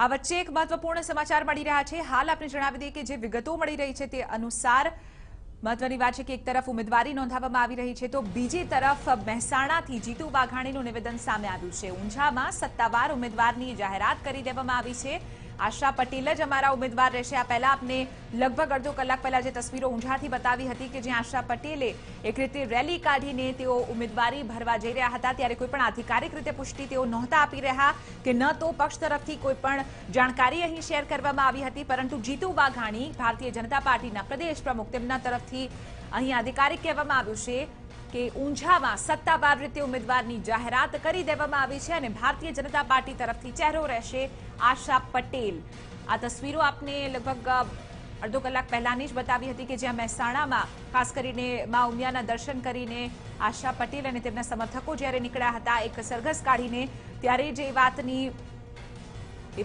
આ વચ્ચે એક મહત્વપૂર્ણ સમાચાર મળી રહ્યા છે। હાલ આપણે જણાવી દઈએ કે જે વિગતો મળી રહી છે તે અનુસાર મહત્વની વાત છે કે એક તરફ ઉમેદવારી નોંધાવવામાં આવી રહી છે તો બીજી તરફ મહેસાણાથી જીતુ વાઘાણીનું નિવેદન સામે આવ્યું છે। ઊંઝામાં સત્તાવાર ઉમેદવારની જાહેરાત કરી દેવામાં આવી છે। આશા પટેલ જ અમારા ઉમેદવાર રહેશે। આ પહેલા આપને લગભગ અડધો કલાક પહેલા જે તસવીરો ઊંઝાથી બતાવી હતી કે જ્યાં આશા પટેલે એક રીતે રેલી કાઢીને તેઓ ઉમેદવારી ભરવા જઈ રહ્યા હતા ત્યારે કોઈ પણ આધિકારિક રીતે પુષ્ટિ તેઓ નહોતા આપી રહ્યા કે ન તો પક્ષ તરફથી કોઈ પણ જાણકારી અહીં શેર કરવામાં આવી હતી, પરંતુ જીતુ વાઘાણી ભારતીય જનતા પાર્ટીના પ્રદેશ પ્રમુખ તેમના તરફથી અહીં આધિકારિક કહેવામાં આવ્યું છે કે ઊંઝામાં સત્તાવાર રીતે ઉમેદવારની જાહેરાત કરી દેવામાં આવી છે અને ભારતીય જનતા પાર્ટી તરફથી ચહેરો રહેશે આશા પટેલ। આ તસવીરો આપને લગભગ અડધો કલાક પહેલાની જ બતાવી હતી કે જ્યાં મહેસાણામાં ખાસ કરીને મા ઉમિયાના દર્શન કરીને આશા પટેલ અને તેમના સમર્થકો જ્યારે નીકળ્યા હતા એક સરઘસ કાઢીને, ત્યારે જે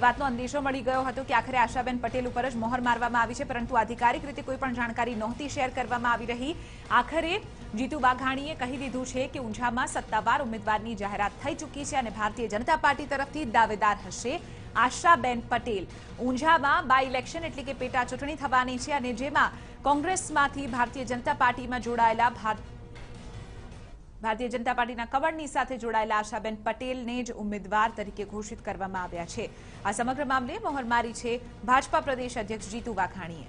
વાતનો અંદેશો મળી ગયો હતો કે આખરે આશાબેન પટેલ ઉપર જ મોહર મારવામાં આવી છે, પરંતુ આધિકારિક રીતે કોઈ પણ જાણકારી નહોતી શેર કરવામાં આવી રહી। આખરે જીતુ વાઘાણીએ કહી દીધું છે કે ઊંઝામાં સત્તાવાર ઉમેદવારની જાહેરાત થઈ ચૂકી છે અને ભારતીય જનતા પાર્ટી તરફથી દાવેદાર હશે આશાબેન પટેલ। ઊંઝામાં બાય ઇલેક્શન એટલે કે પેટા ચૂંટણી થવાની છે અને જેમાં કોંગ્રેસમાંથી ભારતીય જનતા પાર્ટીમાં જોડાયેલા ભારતીય જનતા પાર્ટીના કમળની સાથે જોડાયેલા આશાબેન પટેલને જ ઉમેદવાર તરીકે ઘોષિત કરવામાં આવ્યા છે। આ સમગ્ર મામલે મોહર મારી છે ભાજપા પ્રદેશ અધ્યક્ષ જીતુ વાઘાણીએ।